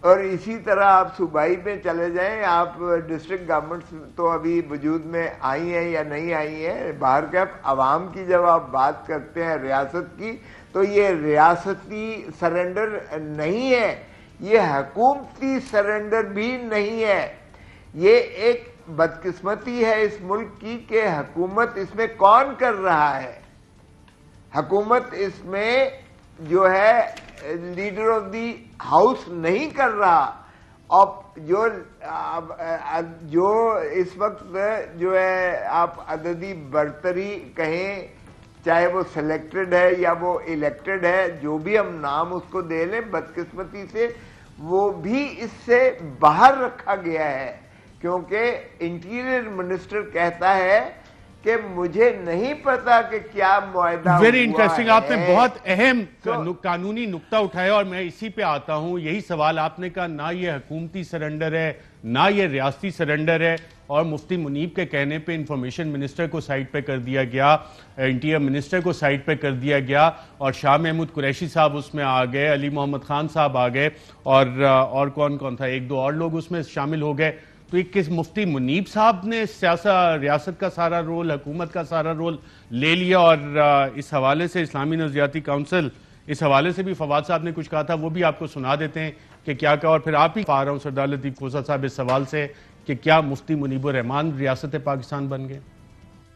E: اور اسی طرح آپ صوبائی میں چلے جائیں, آپ ڈسٹرکٹ گورنمنٹس تو ابھی وجود میں آئی ہیں یا نہیں آئی ہیں, باہر کے عوام کی جب آپ بات کرتے ہیں ریاست کی تو یہ ریاستی سرنڈر نہیں ہے, یہ حکومتی سرنڈر بھی نہیں ہے. یہ ایک بدقسمتی ہے اس ملک کی کہ حکومت اس میں کون کر رہا ہے؟ حکومت اس میں جو ہے لیڈر آف دی ہاؤس نہیں کر رہا. اب جو اس وقت جو ہے آپ عددی برتری کہیں, چاہے وہ سلیکٹڈ ہے یا وہ الیکٹڈ ہے, جو بھی ہم نام اس کو دے لیں, بدقسمتی سے وہ بھی اس سے باہر رکھا گیا ہے. کیونکہ انٹیریئر منسٹر کہتا ہے کہ مجھے نہیں پتا کہ کیا معاہدہ ہوا ہے.
A: ویری انٹرسٹنگ, آپ نے بہت اہم قانونی نقطہ اٹھایا اور میں اسی پہ آتا ہوں. یہی سوال آپ نے کہا, نہ یہ حکومتی سرنڈر ہے نہ یہ ریاستی سرنڈر ہے, اور مفتی منیب کے کہنے پہ انفارمیشن منسٹر کو سائٹ پہ کر دیا گیا, انٹیریئر منسٹر کو سائٹ پہ کر دیا گیا, اور شاہ محمود قریشی صاحب اس میں آ گئے, علی محمد خان صاحب آ گئے, اور کون تھا, 1-2 اور لوگ اس میں شامل ہو گئے. تو ایک کس مفتی منیب صاحب نے ریاست کا سارا رول, حکومت کا سارا رول لے لیا. اور اس حوالے سے اسلامی نظریاتی کونسل, اس حوالے سے بھی فواد صاحب نے کچھ کہا تھا, وہ بھی آپ کو سنا دیتے ہیں کہ کیا کہا. اور پھر آپ ہی آ رہا ہوں سردار لطیف کھوسہ صاحب اس سوال سے کہ کیا مفتی منیب الرحمان ریاست پاکستان بن گئے؟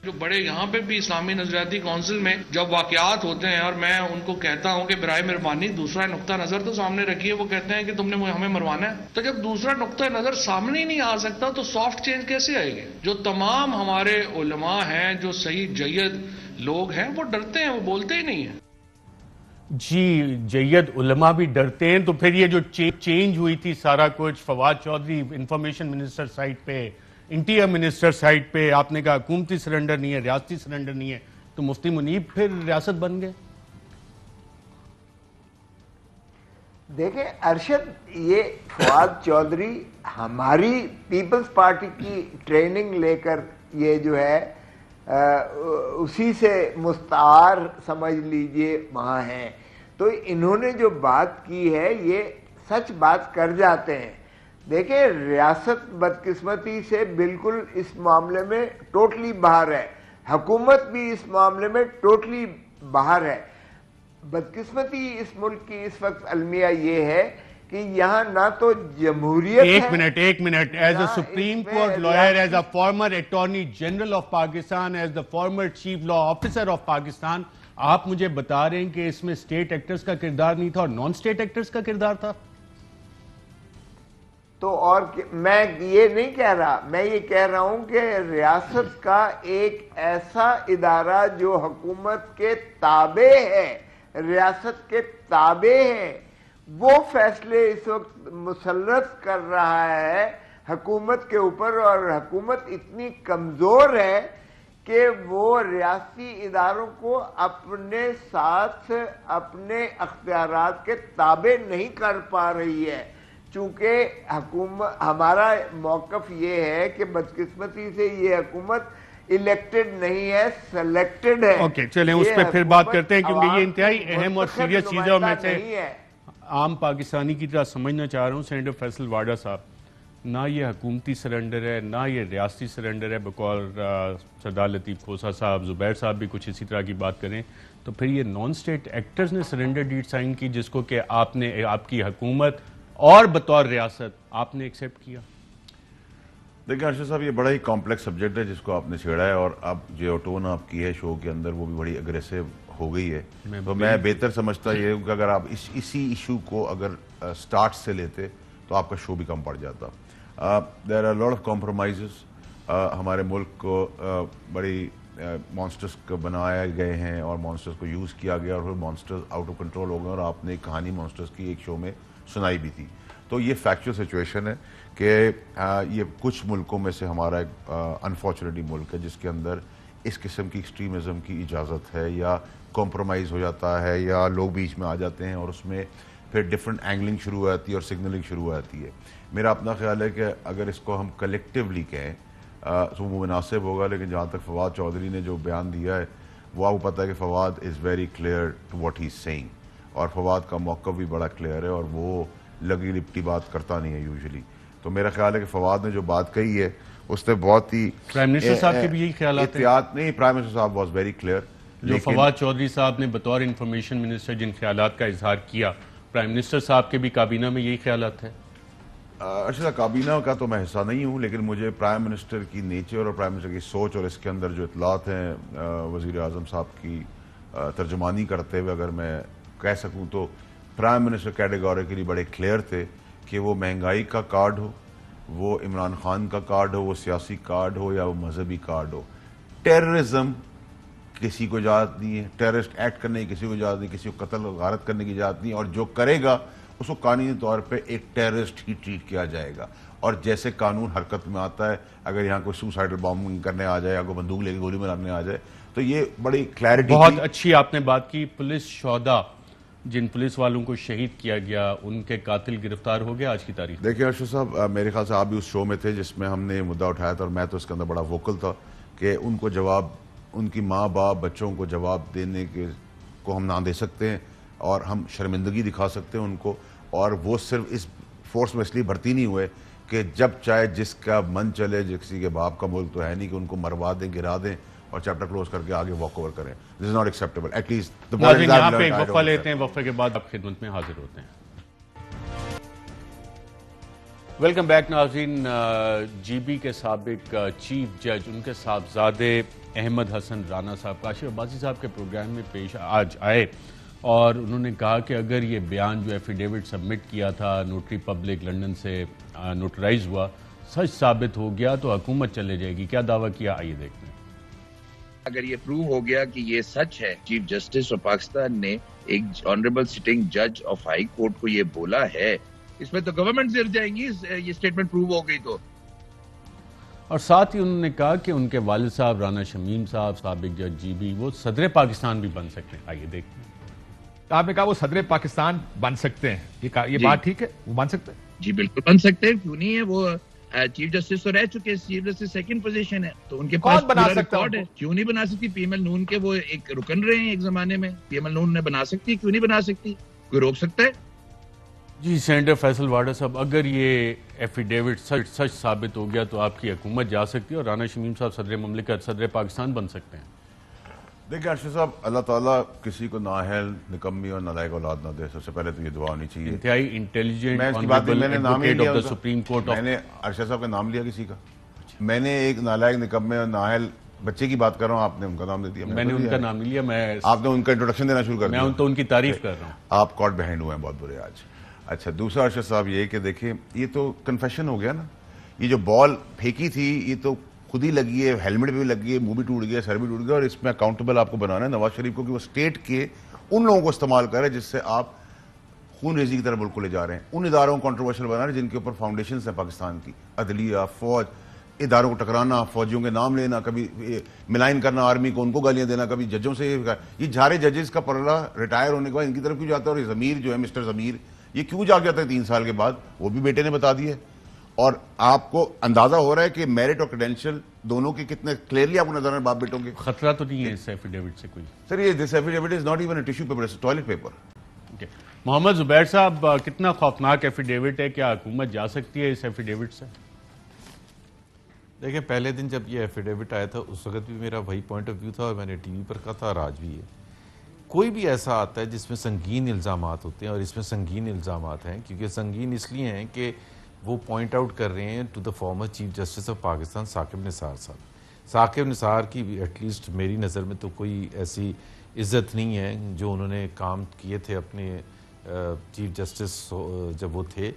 G: جو بڑے یہاں پہ بھی اسلامی نظریاتی کونسل میں جب واقعات ہوتے ہیں اور میں ان کو کہتا ہوں کہ برائے مہربانی دوسرا نقطہ نظر تو سامنے رکھیے, وہ کہتے ہیں کہ تم نے ہمیں مروانا ہے. تو جب دوسرا نقطہ نظر سامنے ہی نہیں آ سکتا تو سافٹ چینج کیسے آئے گی؟ جو تمام ہمارے علماء ہیں, جو صحیح جید لوگ ہیں, وہ ڈرتے ہیں, وہ بولتے ہی نہیں ہیں.
A: جی جید علماء بھی ڈرتے ہیں. تو پھر یہ جو چینج ہوئی تھی سارا کچھ, Fawad Chaudhry information minister side پہ, انٹیریئر منسٹر سائٹ پہ, آپ نے کہا حکومتی سرنڈر نہیں ہے, ریاستی سرنڈر نہیں ہے, تو مفتی منیب پھر ریاست بن گئے.
E: دیکھیں ارشد, یہ فواد چودھری ہماری پیپلز پارٹی کی ٹریننگ لے کر یہ جو ہے اسی سے مستعار سمجھ لیجئے وہاں ہیں, تو انہوں نے جو بات کی ہے یہ سچ بات کر جاتے ہیں. دیکھیں ریاست بدقسمتی سے بالکل اس معاملے میں ٹوٹلی باہر ہے, حکومت بھی اس معاملے میں ٹوٹلی باہر ہے. بدقسمتی اس ملک کی اس وقت المیہ یہ ہے کہ یہاں نہ تو جمہوریت ہے.
A: ایک minute as a Supreme Court lawyer, as a former attorney general of Pakistan, as the former chief law officer of Pakistan, آپ مجھے بتا رہے ہیں کہ اس میں اسٹیٹ ایکٹرز کا کردار نہیں تھا اور نان اسٹیٹ ایکٹرز کا کردار تھا.
E: تو اور میں یہ نہیں کہہ رہا, میں یہ کہہ رہا ہوں کہ ریاست کا ایک ایسا ادارہ جو حکومت کے تابع ہے, ریاست کے تابع ہے, وہ فیصلے اس وقت مسلط کر رہا ہے حکومت کے اوپر, اور حکومت اتنی کمزور ہے کہ وہ ریاستی اداروں کو اپنے ساتھ اپنے اختیارات کے تابع نہیں کر پا رہی ہے. چونکہ حکومت, ہمارا موقف یہ ہے کہ بدقسمتی سے یہ حکومت الیکٹڈ نہیں ہے, سلیکٹڈ ہے.
A: اوکے چلیں اس پہ پھر بات کرتے ہیں, کیونکہ یہ انتہائی اہم اور سیریس چیزوں میں سے عام پاکستانی کی طرح سمجھنا چاہ رہا ہوں. سینیٹر فیصل واڈا صاحب, نہ یہ حکومتی سرنڈر ہے نہ یہ ریاستی سرنڈر ہے, بقول سردار لطیف کھوسہ صاحب, زبیر صاحب بھی کچھ اسی طرح کی بات کریں, تو پھر یہ نان اسٹیٹ ایکٹرز نے سرنڈر ڈیڈ سائن کی جس کو کہ آپ نے, آپ کی حکومت اور بطور ریاست آپ نے ایکسیپٹ کیا.
H: دیکھیں ارشد صاحب, یہ بڑا ہی کمپلیکس سبجیکٹ ہے جس کو آپ نے چھیڑا ہے, اور اب جو ٹون آپ کی ہے شو کے اندر وہ بھی بڑی اگریسو ہو گئی ہے. تو میں بہتر سمجھتا یہ ہوں کہ اگر آپ اسی ایشو کو اگر سٹارٹ سے لیتے تو آپ کا شو بھی کم پڑ جاتا. There are lot of compromises. ہمارے ملک کو بڑی مانسٹرز کو بنائے گئے ہیں اور مانسٹرز کو یوز کیا گیا, اور پھر مانسٹرز آؤٹ آف کنٹرول ہو گئے, اور آپ نے ایک کہانی مانسٹرز کی ایک شو میں سنائی بھی تھی. تو یہ فیکچوئل سچویشن ہے کہ یہ کچھ ملکوں میں سے ہمارا ایک انفارچونیٹلی ملک ہے جس کے اندر اس قسم کی ایکسٹریمزم کی اجازت ہے, یا کمپرومائز ہو جاتا ہے, یا لوگ بیچ میں آ جاتے ہیں اور اس میں پھر ڈفرنٹ اینگلنگ شروع ہو جاتی ہے اور سگنلنگ شروع ہو جاتی ہے. میرا اپنا خیال ہے کہ اگر اس کو ہم کلیکٹیولی کہیں تو وہ مناسب ہوگا, لیکن جہاں تک فواد چودھری نے جو بیان دیا ہے وہ آپ کو پتہ ہے کہ Fawad is very clear to what he is saying, اور فواد کا موقف بھی بڑا کلیئر ہے, اور وہ لگی لپٹی بات کرتا نہیں ہے یوزلی. تو میرا خیال ہے کہ فواد نے جو بات کہی ہے اس نے بہت ہی
A: پرائم منسٹر صاحب کے بھی یہی خیالات ہیں.
H: احتیاط نہیں, پرائم منسٹر صاحب واز ویری کلیئر.
A: جو فواد چودھری صاحب نے بطور انفارمیشن منسٹر جن خیالات کا اظہار کیا, پرائم منسٹر صاحب کے بھی کابینہ میں یہی خیالات ہیں.
H: اچھا, کابینہ کا تو میں حصہ نہیں ہوں, لیکن مجھے پرائم منسٹر کی نیچر اور پرائم منسٹر کی سوچ اور اس کے اندر جو اطلاعات ہیں وزیر اعظم صاحب کی ترجمانی کرتے ہوئے اگر میں کہہ سکوں تو پرائم منسٹر کیٹیگوریکلی بڑے کلیئر تھے کہ وہ مہنگائی کا کارڈ ہو, وہ عمران خان کا کارڈ ہو, وہ سیاسی کارڈ ہو, یا وہ مذہبی کارڈ ہو, ٹیررزم کسی کو اجازت نہیں ہے, ٹیررسٹ ایکٹ کرنے کی کسی کو اجازت نہیں, کسی کو قتل و غارت کرنے کی اجازت نہیں, اور جو کرے گا اس کو قانونی طور پہ ایک ٹیررسٹ ہی ٹریٹ کیا جائے گا. اور جیسے قانون حرکت میں آتا ہے, اگر یہاں کوئی سوسائڈل بامبنگ کرنے آ جائے یا کوئی بندوق لے کے گولی مارنے آ جائے, تو یہ بڑی کلیئرٹی.
A: بہت اچھی آپ نے بات کی. پولیس شہداء جن پولیس والوں کو شہید کیا گیا, ان کے قاتل گرفتار ہو گیا آج کی تاریخ.
H: دیکھیں ارشد صاحب, میرے خیال سے آپ بھی اس شو میں تھے جس میں ہم نے مدعا اٹھایا تھا, اور میں تو اس کے اندر بڑا ووکل تھا کہ ان کو جواب, ان کی ماں باپ بچوں کو جواب دینے کے کو ہم نہ دے سکتے ہیں, اور ہم شرمندگی دکھا سکتے ہیں ان کو, اور وہ صرف اس فورس میں اس لیے بھرتی نہیں ہوئے کہ جب چاہے جس کا من چلے, کسی کے باپ کا ملک تو ہے نہیں کہ ان کو مروا دیں, گرا دیں اور چیپٹر کلوز کر کے آگے واک اوور کریں. This is not acceptable. At least
A: یہاں پہ ایک وقفہ لیتے ہیں, وقفے کے بعد آپ خدمت میں حاضر ہوتے ہیں. ویلکم بیک ناظرین. جی بی کے سابق چیف جج, ان کے صاحبزادے احمد حسن رانا صاحب کاشف عباسی صاحب کے پروگرام میں پیش آج آئے, اور انہوں نے کہا کہ اگر یہ بیان جو ایفیڈیوٹ سبمٹ کیا تھا نوٹری پبلک لنڈن سے نوٹرائز ہوا, سچ ثابت ہو گیا تو حکومت چلے جائے گی. کیا دعویٰ کیا, آئیے دیکھتے ہیں.
I: اگر یہ پروو ہو گیا کہ یہ سچ ہے, چیف جسٹس آف پاکستان نے ایک آنریبل سٹنگ جج آف ہائی کورٹ کو یہ بولا ہے, اس میں تو گورنمنٹ زیر جائیں گی یہ سٹیٹمنٹ پروو ہو گئی تو.
A: اور ساتھ ہی انہوں نے کہا کہ ان کے والد صاحب رانا شمیم صاحب سابق جج جی بی, وہ صدر پاکستان بھی بن سکتے ہیں. آئیے دیکھتے ہیں.
J: آپ نے کہا وہ صدر پاکستان بن سکتے ہیں, یہ بات ٹھیک ہے, وہ بن سکتے ہیں؟
I: جی بالکل بن سکتے ہیں, کیوں نہیں ہے. وہ چیف جسٹس تو رہ چکے, چیف جسٹس سیکنڈ پوزیشن ہے, تو ان کے پاس
J: بنا سکتا
I: ہے. کیوں نہیں بنا سکتی؟ پی ایم ایل نون کے وہ ایک رکن رہے ہیں ایک زمانے میں, پی ایم ایل نون نے بنا سکتی, کیوں نہیں بنا سکتی, کوئی روک سکتا ہے؟
A: جی سینیٹر فیصل واڈا صاحب, اگر یہ ایفیڈیوٹ سچ ثابت ہو گیا تو آپ کی حکومت جا سکتی ہے اور رانا شمیم صاحب صدر مملکت, صدر پاکستان بن سکتے ہیں.
H: دیکھیں ارشد صاحب، اللہ تعالیٰ کسی کو نااہل، نکمی اور نالائق اولاد نہ دے. سب سے پہلے تو یہ دعا ہونی چاہیے.
A: انتہائی انٹیلیجنٹ
H: میں اس کی بات میں نے نام ہی لیا
A: سپریم کورٹ.
H: میں نے ارشد صاحب کا نام لیا کسی کا. میں نے ایک نالائق، نکمے اور نااہل بچے کی بات کر رہا ہوں، آپ نے ان کا نام دے دیا.
A: میں نے ان کا نام نہیں لیا،
H: آپ نے ان کا انٹروڈکشن دینا شروع کر دیا.
A: میں تو ان کی تعریف کر رہا ہوں.
H: آپ کاٹ بہائنڈ ہوئے ہیں بہت برے آج. اچھا، دوسرا ارشد صاحب یہ کہ دیکھیں، یہ تو کنفیشن ہو گیا نا. یہ جو بال پھینکی تھی یہ تو خود ہی لگی ہے، ہیلمٹ بھی لگی ہے، منہ بھی ٹوٹ گیا، سر بھی ٹوٹ گیا. اور اس میں اکاؤنٹیبل آپ کو بنانا ہے نواز شریف کو کہ وہ اسٹیٹ کے ان لوگوں کو استعمال کرے جس سے آپ خون ریزی کی طرف ملک کو لے جا رہے ہیں. ان اداروں کو کنٹروورشل بنا رہے ہیں جن کے اوپر فاؤنڈیشنز ہیں پاکستان کی. عدلیہ، فوج، اداروں کو ٹکرانا، فوجیوں کے نام لینا، کبھی ملائن کرنا آرمی کو، ان کو گالیاں دینا، کبھی ججوں سے. یہ جھارے ججز کا پلڑا ریٹائر ہونے کے بعد ان کی طرف کیوں جاتا ہے؟ اور یہ ضمیر جو ہے مسٹر ضمیر، یہ کیوں جا جاتا ہے 3 سال کے بعد؟ وہ بھی بیٹے نے بتا دیا. اور آپ کو اندازہ ہو رہا ہے کہ میرٹ اور کریڈینشیل دونوں کے کتنے کلیئرلی آپ کو نظر آ رہے ہیں باپ بیٹوں کے.
A: خطرہ تو نہیں ہے اس ایفیڈیوٹ سے کوئی؟
H: سر یہ this affidavit is not even a tissue paper, it's toilet paper.
A: Muhammad Zubair صاحب، کتنا خوفناک ایفیڈیوٹ ہے؟ کیا حکومت جا سکتی ہے اس ایفیڈیوٹ سے؟
F: دیکھیں، پہلے دن جب یہ ایفیڈیوٹ آیا تھا اس وقت بھی میرا وہی پوائنٹ آف ویو تھا اور میں نے ٹی وی پر کہا تھا اور آج بھی ہے. کوئی بھی ایسا آتا ہے جس میں سنگین الزامات ہوتے ہیں، اور اس میں سنگین الزامات ہیں کیونکہ سنگین اس لیے ہیں کہ وہ پوائنٹ آؤٹ کر رہے ہیں to the former chief justice of Pakistan Saqib Nisar صاحب. ثاقب نثار کی ایٹ لیسٹ میری نظر میں تو کوئی ایسی عزت نہیں ہے جو انہوں نے کام کیے تھے اپنے چیف جسٹس جب وہ تھے.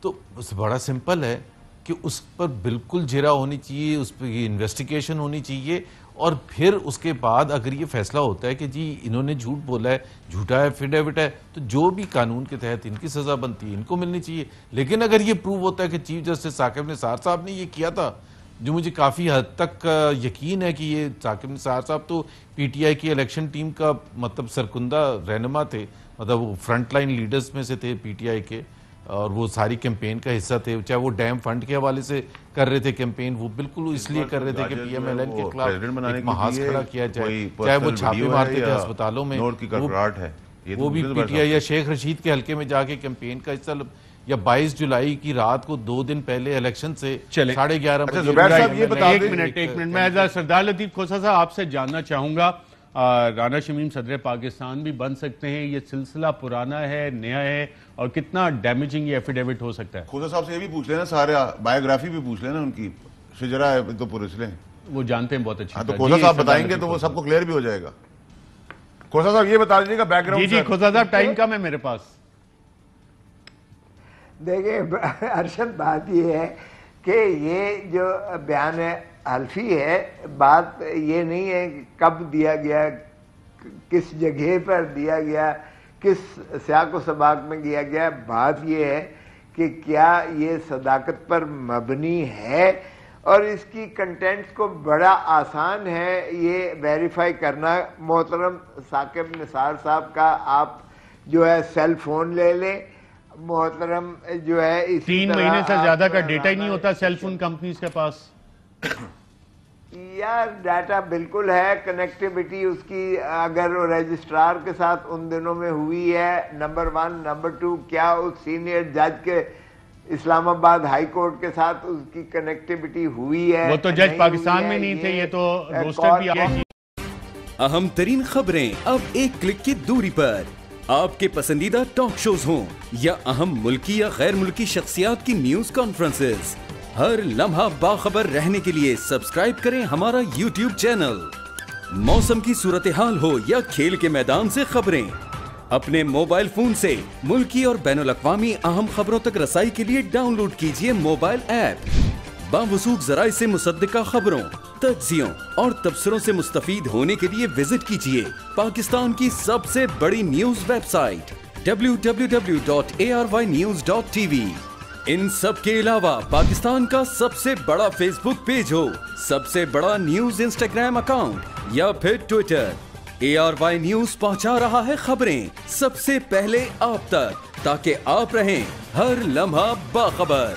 F: تو بڑا سمپل ہے کہ اس پر بالکل جرا ہونی چاہیے، اس پہ انویسٹیگیشن ہونی چاہیے، اور پھر اس کے بعد اگر یہ فیصلہ ہوتا ہے کہ جی انہوں نے جھوٹ بولا ہے، جھوٹا ایفیڈیوٹ ہے، تو جو بھی قانون کے تحت ان کی سزا بنتی ہے ان کو ملنی چاہیے. لیکن اگر یہ پروو ہوتا ہے کہ چیف جسٹس ثاقب نثار صاحب نے یہ کیا تھا، جو مجھے کافی حد تک یقین ہے کہ یہ ثاقب نثار صاحب تو پی ٹی آئی کی الیکشن ٹیم کا مطلب سرکندہ رہنما تھے، مطلب وہ فرنٹ لائن لیڈرز میں سے تھے پی ٹی آئی کے، اور وہ ساری کیمپین کا حصہ تھے. چاہے وہ ڈیم فنڈ کے حوالے سے کر رہے تھے کیمپین، وہ بالکل اس لیے کر رہے تھے کہ پی ایم ایل این کے خلاف ایک محاذ کھڑا کیا جائے. چاہے وہ چھاپے مارتے تھے ہسپتالوں میں، وہ بھی پی ٹی آئی یا شیخ رشید کے حلقے میں جا کے کیمپین کا حصہ، یا 22 جولائی کی رات کو 2 دن پہلے الیکشن سے 11:30 بجے.
A: ایک منٹ میں سردار لطیف کھوسہ صاحب آپ سے جاننا چاہوں گا، رانا شمیم صدر پاکستان بھی بن سکتے ہیں؟ یہ سلسلہ پرانا ہے، نیا ہے، اور کتنا ڈیمیجنگ یہ ایفیڈیوٹ ہو سکتا ہے؟
H: کھوسہ صاحب سے یہ بھی پوچھ لینا، سارے بایوگرافی بھی پوچھ لینا ان کی، شجرا ہے تو پوچھ لیں،
A: وہ جانتے ہیں بہت اچھا.
H: تو کھوسہ صاحب بتائیں گے تو وہ سب کو کلیئر بھی ہو جائے گا. کھوسہ صاحب یہ بتا دیجیے گا بیک گراؤنڈ.
A: جی کھوسہ صاحب ٹائم کم ہے میرے پاس.
E: دیکھیں ارشد، بات یہ ہے کہ یہ جو بیان حلفی ہے، بات یہ نہیں ہے کہ کب دیا گیا، کس جگہ پر دیا گیا، کس سیاق و سباق میں دیا گیا. بات یہ ہے کہ کیا یہ صداقت پر مبنی ہے، اور اس کی کنٹینٹس کو بڑا آسان ہے یہ ویریفائی کرنا. محترم ثاقب نثار صاحب کا آپ جو ہے سیل فون لے لیں، محترم جو ہے
A: 3 مہینے سے زیادہ کا ڈیٹا ہی نہیں ہوتا سیل فون کمپنیز کے پاس.
E: یار ڈیٹا بالکل ہے، کنیکٹیوٹی اس کی اگر رجسٹرار کے ساتھ ان دنوں میں ہوئی ہے، نمبر 1. نمبر 2، کیا اس سینئر جج کے اسلام آباد ہائی کورٹ کے ساتھ اس کی کنیکٹیوٹی ہوئی ہے؟
A: وہ تو جج پاکستان میں نہیں تھے، یہ تو روسٹر بھی آیا.
K: اہم ترین خبریں اب ایک کلک کی دوری پر. آپ کے پسندیدہ ٹاک شوز ہوں یا اہم ملکی یا غیر ملکی شخصیات کی نیوز کانفرنسز، ہر لمحہ باخبر رہنے کے لیے سبسکرائب کریں ہمارا یوٹیوب چینل. موسم کی صورتحال ہو یا کھیل کے میدان سے خبریں، اپنے موبائل فون سے ملکی اور بین الاقوامی اہم خبروں تک رسائی کے لیے ڈاؤن لوڈ کیجیے موبائل ایپ. باوثوق ذرائع سے مصدقہ خبروں، تجزیوں اور تبصروں سے مستفید ہونے کے لیے وزٹ کیجیے پاکستان کی سب سے بڑی نیوز ویب سائٹ www.arYnews.tv. ان سب کے علاوہ پاکستان کا سب سے بڑا فیس بک پیج ہو، سب سے بڑا نیوز انسٹاگرام اکاؤنٹ یا پھر ٹویٹر، ARY نیوز پہنچا رہا ہے خبریں سب سے پہلے آپ تک، تاکہ آپ رہیں ہر لمحہ باخبر.